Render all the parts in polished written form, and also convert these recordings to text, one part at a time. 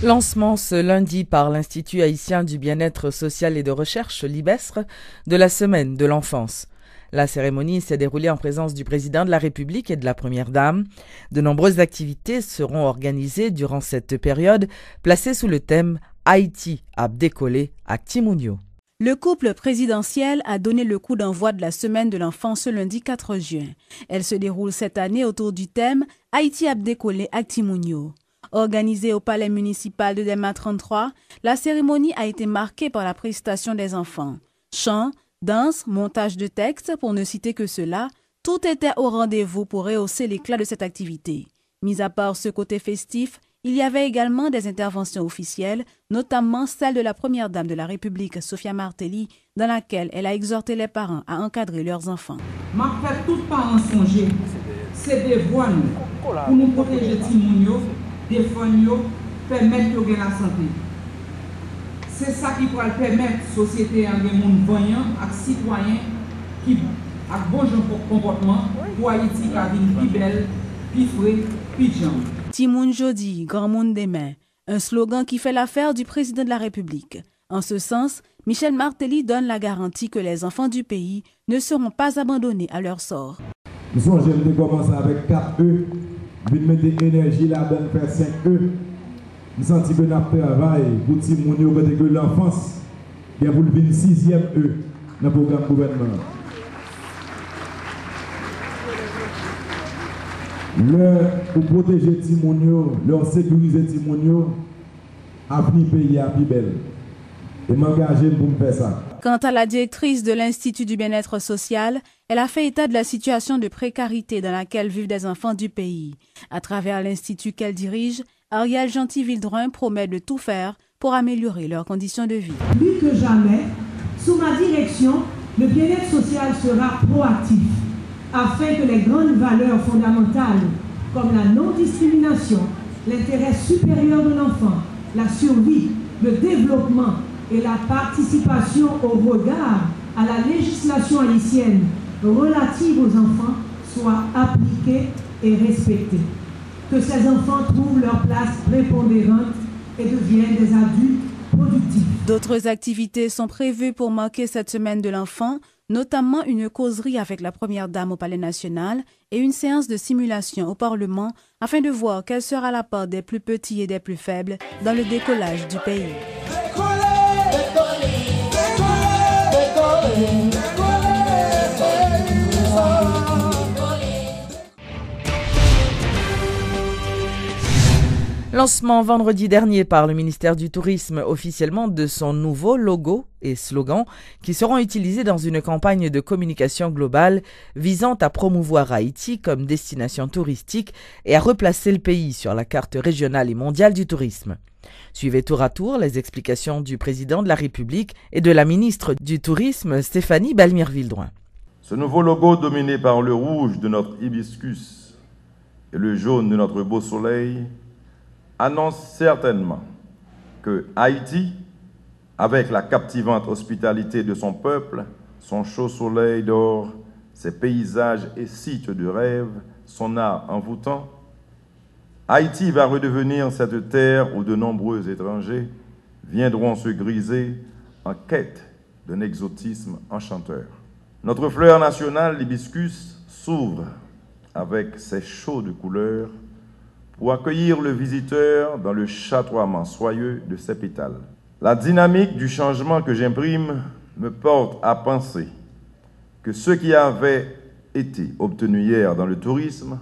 Lancement ce lundi par l'Institut haïtien du bien-être social et de recherche, l'IBESR, de la semaine de l'enfance. La cérémonie s'est déroulée en présence du président de la République et de la première dame. De nombreuses activités seront organisées durant cette période, placée sous le thème « Haïti ap décollé ak Timounio ». Le couple présidentiel a donné le coup d'envoi de la semaine de l'enfance ce lundi 4 juin. Elle se déroule cette année autour du thème « Haïti ap décollé ak Timounio ». Organisée au palais municipal de Delma 33, la cérémonie a été marquée par la prestation des enfants. Chants, danse, montage de textes, pour ne citer que cela, tout était au rendez-vous pour rehausser l'éclat de cette activité. Mis à part ce côté festif, il y avait également des interventions officielles, notamment celle de la première dame de la République, Sophia Martelly, dans laquelle elle a exhorté les parents à encadrer leurs enfants. M'a fait tout parents songer, c'est des voies pour nous protéger Timounio, défendre, permettre de gagner la santé. C'est ça qui pourra permettre à la société à des monde voyants, à citoyens qui a bon comportement pour Haïti qui a une plus belle, plus frais, plus jambe. Timoun Jodi, grand monde demain, un slogan qui fait l'affaire du président de la République. En ce sens, Michel Martelly donne la garantie que les enfants du pays ne seront pas abandonnés à leur sort. Nous sommes de commencer avec 4 E, nous mettons énergie là-dedans, faire 5 E. Nous sentons que nous travail pour Timounio côté que l'enfance, bien pour le 6e E dans le programme gouvernement. Pour protéger Timounio, leur sécuriser Timounio, avenir pays à plus belle. Et m'engager pour me faire ça. Quant à la directrice de l'Institut du bien-être social, elle a fait état de la situation de précarité dans laquelle vivent des enfants du pays. À travers l'Institut qu'elle dirige, Ariel Gentil-Vildrin promet de tout faire pour améliorer leurs conditions de vie. Plus que jamais, sous ma direction, le bien-être social sera proactif afin que les grandes valeurs fondamentales comme la non-discrimination, l'intérêt supérieur de l'enfant, la survie, le développement et la participation au regard à la législation haïtienne relative aux enfants soient appliquées et respectées. Que ces enfants trouvent leur place prépondérante et deviennent des adultes productifs. D'autres activités sont prévues pour marquer cette semaine de l'enfant, notamment une causerie avec la première dame au Palais national et une séance de simulation au Parlement afin de voir quelle sera la part des plus petits et des plus faibles dans le décollage du pays. Lancement vendredi dernier par le ministère du Tourisme officiellement de son nouveau logo et slogan qui seront utilisés dans une campagne de communication globale visant à promouvoir Haïti comme destination touristique et à replacer le pays sur la carte régionale et mondiale du tourisme. Suivez tour à tour les explications du président de la République et de la ministre du Tourisme, Stéphanie Balmire-Vildrin. Ce nouveau logo dominé par le rouge de notre hibiscus et le jaune de notre beau soleil annonce certainement que Haïti, avec la captivante hospitalité de son peuple, son chaud soleil d'or, ses paysages et sites de rêve, son art envoûtant, Haïti va redevenir cette terre où de nombreux étrangers viendront se griser en quête d'un exotisme enchanteur. Notre fleur nationale, l'hibiscus, s'ouvre avec ses chaudes couleurs pour accueillir le visiteur dans le chatoiement soyeux de ses pétales. La dynamique du changement que j'imprime me porte à penser que ce qui avait été obtenu hier dans le tourisme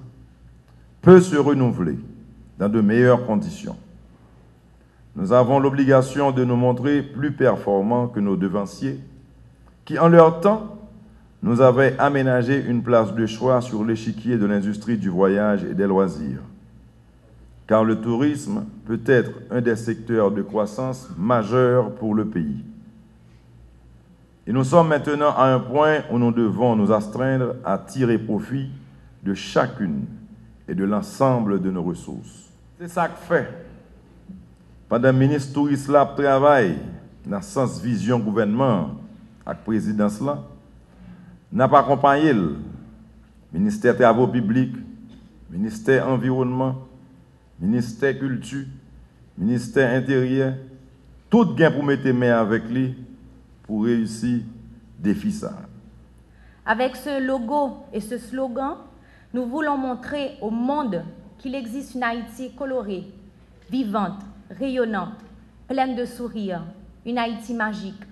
peut se renouveler dans de meilleures conditions. Nous avons l'obligation de nous montrer plus performants que nos devanciers qui, en leur temps, nous avaient aménagé une place de choix sur l'échiquier de l'industrie du voyage et des loisirs. Car le tourisme peut être un des secteurs de croissance majeurs pour le pays. Et nous sommes maintenant à un point où nous devons nous astreindre à tirer profit de chacune et de l'ensemble de nos ressources. C'est ça que fait. Pendant que le ministre touriste là travaille dans le sens vision gouvernement avec la présidence là, n'a pas accompagné le ministère des Travaux publics, ministère environnement, ministère culture ministère intérieur, tout gain pour mettre main avec lui pour réussir défi ça. Avec ce logo et ce slogan, nous voulons montrer au monde qu'il existe une Haïti colorée, vivante, rayonnante, pleine de sourires, une Haïti magique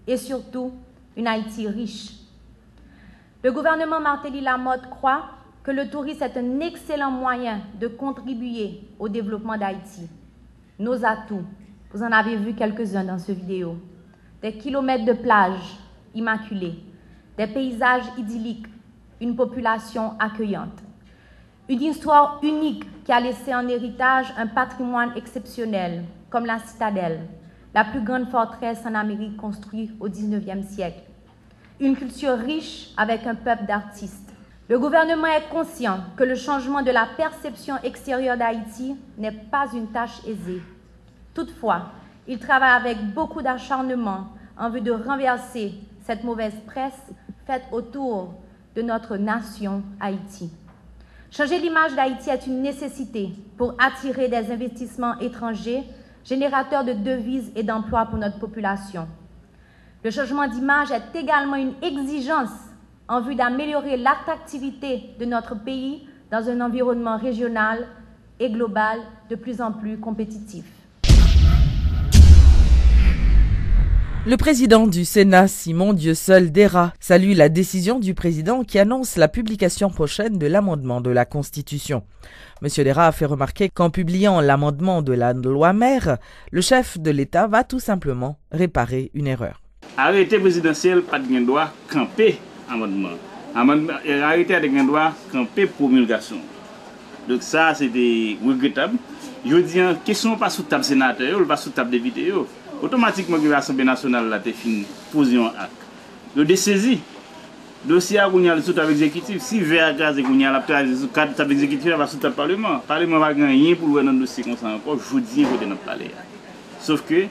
et surtout une Haïti riche. Le gouvernement Martelly Lamotte croit que le tourisme est un excellent moyen de contribuer au développement d'Haïti. Nos atouts, vous en avez vu quelques-uns dans cette vidéo. Des kilomètres de plages immaculées, des paysages idylliques, une population accueillante. Une histoire unique qui a laissé en héritage un patrimoine exceptionnel, comme la Citadelle, la plus grande forteresse en Amérique construite au XIXe siècle. Une culture riche avec un peuple d'artistes. Le gouvernement est conscient que le changement de la perception extérieure d'Haïti n'est pas une tâche aisée. Toutefois, il travaille avec beaucoup d'acharnement en vue de renverser cette mauvaise presse faite autour de notre nation Haïti. Changer l'image d'Haïti est une nécessité pour attirer des investissements étrangers, générateurs de devises et d'emplois pour notre population. Le changement d'image est également une exigence en vue d'améliorer l'attractivité de notre pays dans un environnement régional et global de plus en plus compétitif. Le président du Sénat, Simon Dieusseul Dera, salue la décision du président qui annonce la publication prochaine de l'amendement de la Constitution. Monsieur Dera a fait remarquer qu'en publiant l'amendement de la loi mère, le chef de l'État va tout simplement réparer une erreur. Arrêté présidentiel, pas de droit camper amendement. Arrêté avec un droit camper promulgation. Donc ça, c'était regrettable. Je dis, question pas sous table sénateur, ou pas sous table député. Automatiquement, l'Assemblée nationale a fait une fusion acte. Le dessaisi, le dossier a gagné sous table exécutif. Si vers gaz a gagné la table exécutive, va sous table parlement. Le parlement va gagner pour le dossier comme ça encore. Je dis que dans parler. Sauf que,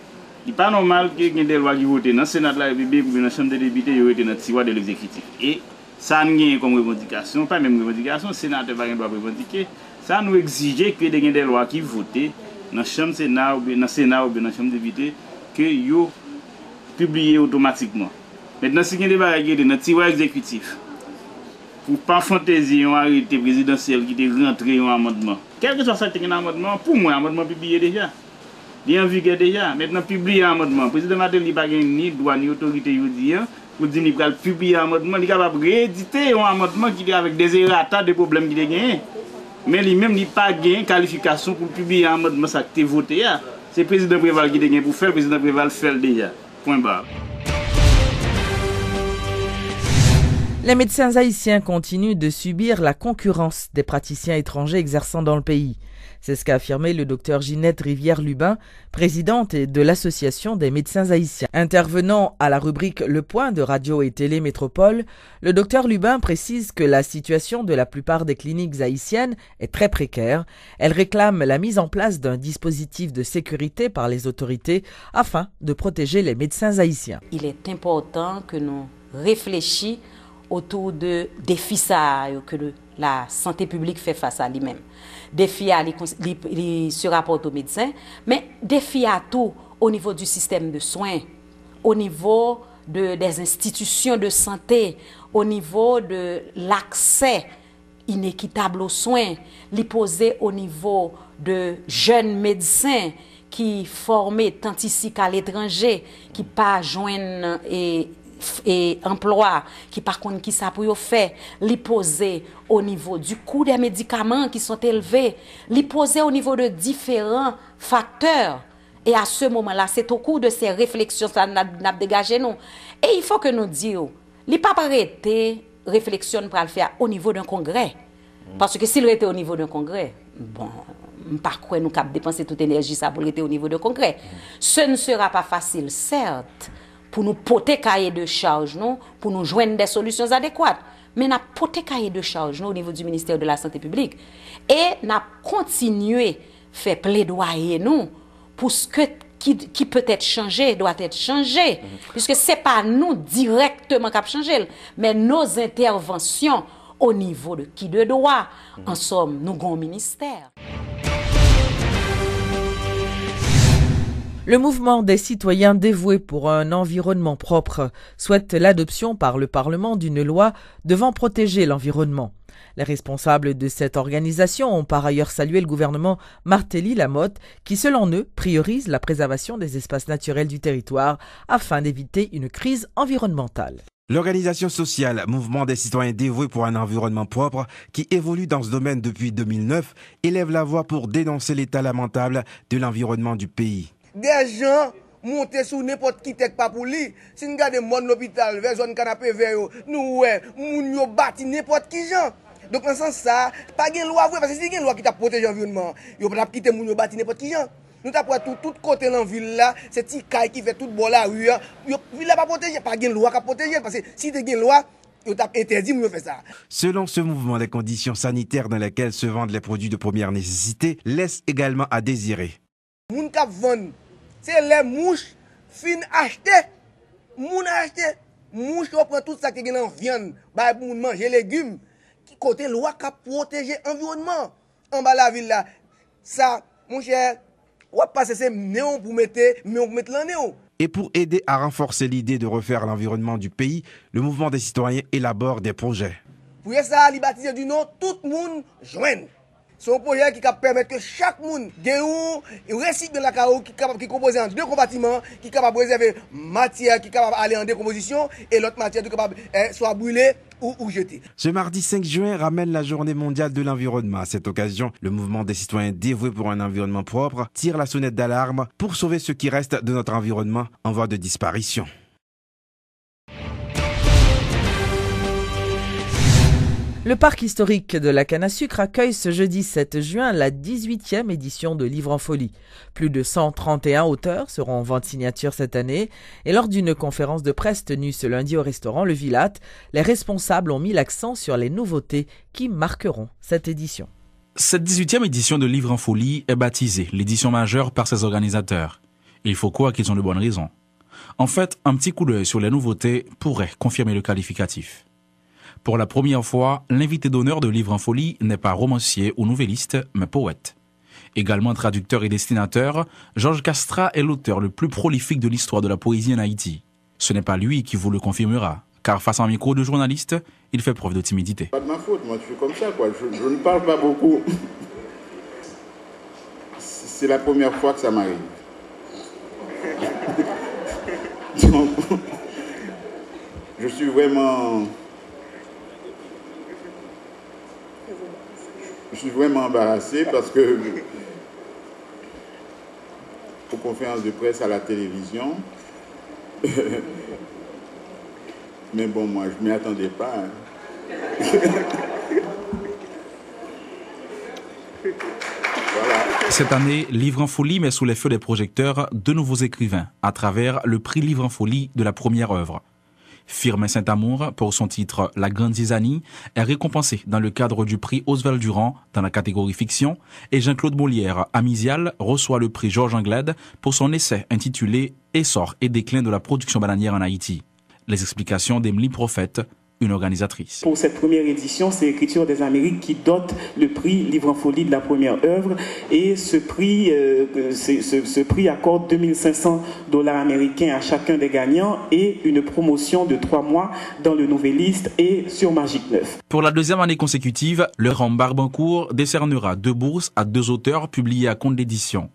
il n'est pas normal qu'il y ait des lois qui votent dans le Sénat de la République ou dans la Chambre des députés qui votent dans le tiroir de l'exécutif. Et ça nous gagne comme revendication, pas même revendication, le sénateur va revendiquer. Ça nous exige qu'il y ait des lois qui votent dans la Chambre Sénat ou dans le Sénat ou dans la Chambre des députés que yo publié automatiquement. Maintenant, si il y a des barrières dans le tiroir exécutif, pour pas fantaisie un arrêté présidentiel qui est rentré en amendement, quel que soit ça qui est un amendement, pour moi, l'amendement publié déjà. Il est en vigueur déjà. Maintenant, publier un amendement. Le président Martelly n'a pas ni droit ni autorité pour dire qu'il va publier un amendement, il est capable de rééditer un amendement qui est avec des errata, des problèmes qu'il a gagnés. Mais lui-même, il n'a pas gagné qualification pour publier un amendement ça qui est voté. C'est le président Préval qui a gagné pour faire, le président Préval fait déjà. Point barre. Les médecins haïtiens continuent de subir la concurrence des praticiens étrangers exerçant dans le pays. C'est ce qu'a affirmé le docteur Ginette Rivière-Lubin, présidente de l'Association des médecins haïtiens. Intervenant à la rubrique Le Point de Radio et Télé Métropole, le docteur Lubin précise que la situation de la plupart des cliniques haïtiennes est très précaire. Elle réclame la mise en place d'un dispositif de sécurité par les autorités afin de protéger les médecins haïtiens. Il est important que nous réfléchissions autour de défis que la santé publique fait face à lui-même. Défis se rapportent aux médecins, mais défis à tout au niveau du système de soins, au niveau des institutions de santé, au niveau de l'accès inéquitable aux soins, les poser au niveau de jeunes médecins qui formés tant ici qu'à l'étranger, qui pas joignent et emploi qui par contre qui ça pour faire les poser au niveau du coût des médicaments qui sont élevés, les poser au niveau de différents facteurs. Et à ce moment-là, c'est au cours de ces réflexions ça n'a dégagé nous. Et il faut que nous disions, les pas arrêter réflexion pour le faire au niveau d'un congrès. Parce que s'il était au niveau d'un congrès, bon, par quoi nous cap dépenser toute énergie ça pour être au niveau d'un congrès. Ce ne sera pas facile, certes, pour nous porter cahier de charge, non, pour nous joindre des solutions adéquates. Mais nous porter cahier de charge non, au niveau du ministère de la Santé publique. Et nous continuer à faire plaidoyer non, pour ce qui peut être changé, doit être changé. Puisque ce n'est pas nous directement qui avons changé, mais nos interventions au niveau de qui de droit. En somme, nous avons un ministère. Le mouvement des citoyens dévoués pour un environnement propre souhaite l'adoption par le Parlement d'une loi devant protéger l'environnement. Les responsables de cette organisation ont par ailleurs salué le gouvernement Martelly-Lamotte qui, selon eux, priorise la préservation des espaces naturels du territoire afin d'éviter une crise environnementale. L'organisation sociale Mouvement des citoyens dévoués pour un environnement propre, qui évolue dans ce domaine depuis 2009, élève la voix pour dénoncer l'état lamentable de l'environnement du pays. Des gens montent sur n'importe qui tête pas pour lui. Si nous regardons mon hôpital, vers zone canapé vert, nous ouais, moun yo bâti n'importe qui gens. Donc dans ce sens ça, pas de loi vrai parce que si il y a une loi qui t'a protégé l'environnement, yo pas quitter moun yo bâti n'importe qui gens. Nous t'a pour tout côté dans ville là, c'est petit caille qui fait tout bon la rue, yo ville pas protégé, pas de loi qui protéger parce que si tu as une loi yo t'a interdit moun faire ça. Selon ce mouvement, les conditions sanitaires dans lesquelles se vendent les produits de première nécessité laissent également à désirer. Moun k'ap vend, c'est les mouches fin acheter. Moun acheter, mouche qui prend tout ça qui est dans viande, bah pour moun manger légumes, qui côté loi qui protéger environnement. En bas la ville là, ça mon cher, ou passer c'est néon pour mettre le néon. Et pour aider à renforcer l'idée de refaire l'environnement du pays, le mouvement des citoyens élabore des projets. Pour ça, il baptise du nom, tout le monde joigne. C'est un projet qui permet que chaque monde ait un recycle de la carreau qui est composé en 2 compartiments, qui est capable de réserver matière, qui est capable d'aller en décomposition et l'autre matière qui est capable soit brûlée ou jetée. Ce mardi 5 juin ramène la journée mondiale de l'environnement. À cette occasion, le mouvement des citoyens dévoués pour un environnement propre tire la sonnette d'alarme pour sauver ce qui reste de notre environnement en voie de disparition. Le parc historique de la canne à sucre accueille ce jeudi 7 juin la 18e édition de Livre en folie. Plus de 131 auteurs seront en vente signature cette année et lors d'une conférence de presse tenue ce lundi au restaurant Le Vilat, les responsables ont mis l'accent sur les nouveautés qui marqueront cette édition. Cette 18e édition de Livre en folie est baptisée l'édition majeure par ses organisateurs. Il faut croire qu'ils ont de bonnes raisons. En fait, un petit coup d'œil sur les nouveautés pourrait confirmer le qualificatif. Pour la première fois, l'invité d'honneur de Livre en folie n'est pas romancier ou nouvelliste, mais poète. Également traducteur et destinateur, Georges Castra est l'auteur le plus prolifique de l'histoire de la poésie en Haïti. Ce n'est pas lui qui vous le confirmera, car face à un micro de journaliste, il fait preuve de timidité. Pas de ma faute, moi je suis comme ça, quoi. Je ne parle pas beaucoup. C'est la première fois que ça m'arrive. Donc, je suis vraiment embarrassé parce que aux conférences de presse à la télévision, mais bon, moi je ne m'y attendais pas. Voilà. Cette année, Livre en folie met sous les feux des projecteurs 2 nouveaux écrivains à travers le prix Livre en folie de la première œuvre. Firmin Saint-Amour, pour son titre La Grande Zizanie, est récompensé dans le cadre du prix Oswald Durand dans la catégorie fiction et Jean-Claude Molière, Amisial, reçoit le prix Georges Anglade pour son essai intitulé Essor et déclin de la production bananière en Haïti. Les explications d'Emily Prophète, une organisatrice. Pour cette première édition, c'est Écriture des Amériques qui dote le prix Livre en folie de la première œuvre et ce prix accorde $2500 américains à chacun des gagnants et une promotion de 3 mois dans le Nouvelliste et sur Magique 9. Pour la 2e année consécutive, le Rang Barbancourt décernera 2 bourses à 2 auteurs publiés à compte d'édition.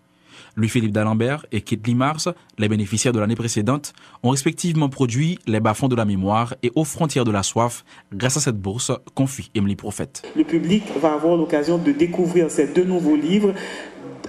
Louis-Philippe d'Alembert et Kate Limars, les bénéficiaires de l'année précédente, ont respectivement produit Les bas-fonds de la mémoire et Aux frontières de la soif grâce à cette bourse, confie Emily Prophète. Le public va avoir l'occasion de découvrir ces 2 nouveaux livres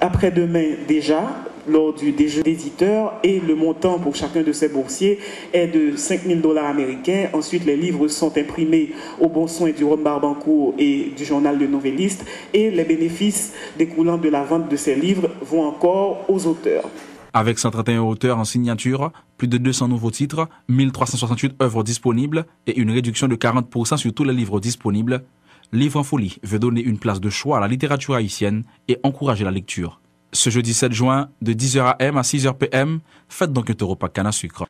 après-demain déjà, lors du déjeuner d'éditeurs, et le montant pour chacun de ces boursiers est de $5000 américains. Ensuite, les livres sont imprimés au bon soin du Rhum Barbancourt et du journal Le Nouvelliste, et les bénéfices découlant de la vente de ces livres vont encore aux auteurs. Avec 131 auteurs en signature, plus de 200 nouveaux titres, 1368 œuvres disponibles et une réduction de 40% sur tous les livres disponibles, Livre en folie veut donner une place de choix à la littérature haïtienne et encourager la lecture. Ce jeudi 7 juin, de 10h AM à 6h PM, faites donc un repas canne à sucre.